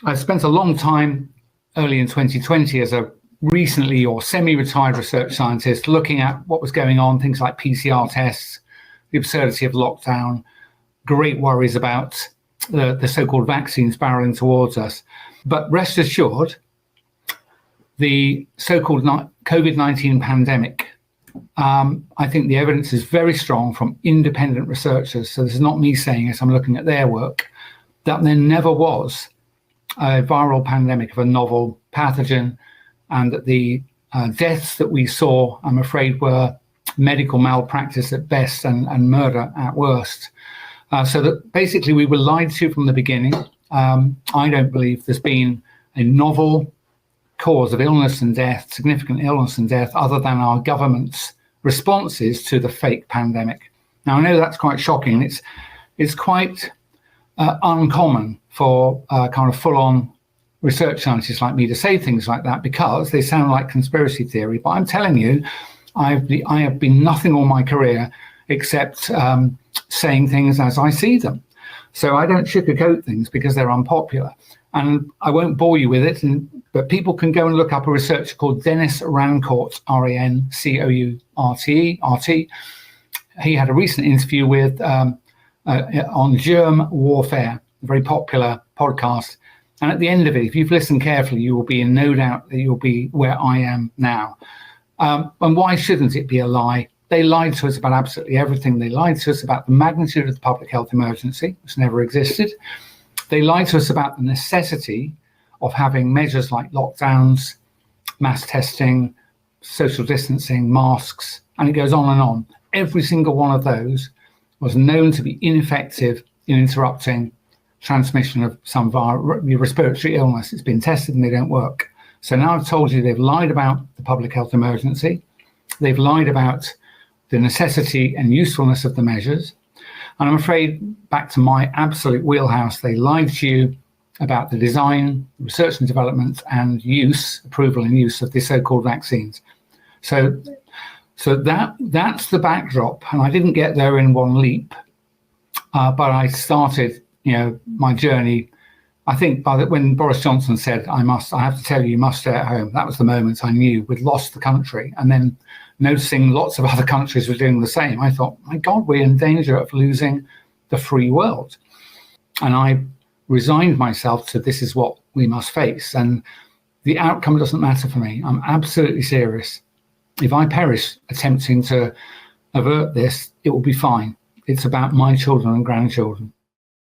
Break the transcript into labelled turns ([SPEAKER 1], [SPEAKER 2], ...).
[SPEAKER 1] I spent a long time early in 2020 as a recently or semi-retired research scientist looking at what was going on, things like PCR tests, the absurdity of lockdown, great worries about the so-called vaccines barreling towards us. But rest assured, the so-called COVID-19 pandemic, I think the evidence is very strong from independent researchers. So this is not me saying it, I'm looking at their work, that there never was a viral pandemic of a novel pathogen, and that the deaths that we saw, I'm afraid, were medical malpractice at best and murder at worst. So that basically we were lied to from the beginning. I don't believe there's been a novel cause of illness and death, significant illness and death, other than our government's responses to the fake pandemic. Now, I know that's quite shocking. It's quite uncommon for kind of full-on research scientists like me to say things like that, because they sound like conspiracy theory. But I'm telling you, I have been nothing all my career except saying things as I see them. So I don't sugarcoat things because they're unpopular. And I won't bore you with it, but people can go and look up a researcher called Dennis Rancourt, R-A-N-C-O-U-R-T. He had a recent interview with on germ warfare, a very popular podcast. And at the end of it, if you've listened carefully, you will be in no doubt that you'll be where I am now. And why shouldn't it be a lie? They lied to us about absolutely everything. They lied to us about the magnitude of the public health emergency, which never existed. They lied to us about the necessity of having measures like lockdowns, mass testing, social distancing, masks, and it goes on and on. Every single one of those was known to be ineffective in interrupting transmission of some respiratory illness. It's been tested and they don't work. So now I've told you they've lied about the public health emergency. They've lied about the necessity and usefulness of the measures. And I'm afraid, back to my absolute wheelhouse, they lied to you about the design, research and development and use, approval and use of the so-called vaccines. So that's the backdrop. And I didn't get there in one leap, but I started my journey. I think when Boris Johnson said, I have to tell you must stay at home, that was the moment I knew we'd lost the country. And then noticing lots of other countries were doing the same, I thought, my God, we're in danger of losing the free world. And I resigned myself to this is what we must face. And the outcome doesn't matter for me. I'm absolutely serious. If I perish attempting to avert this, it will be fine. It's about my children and grandchildren.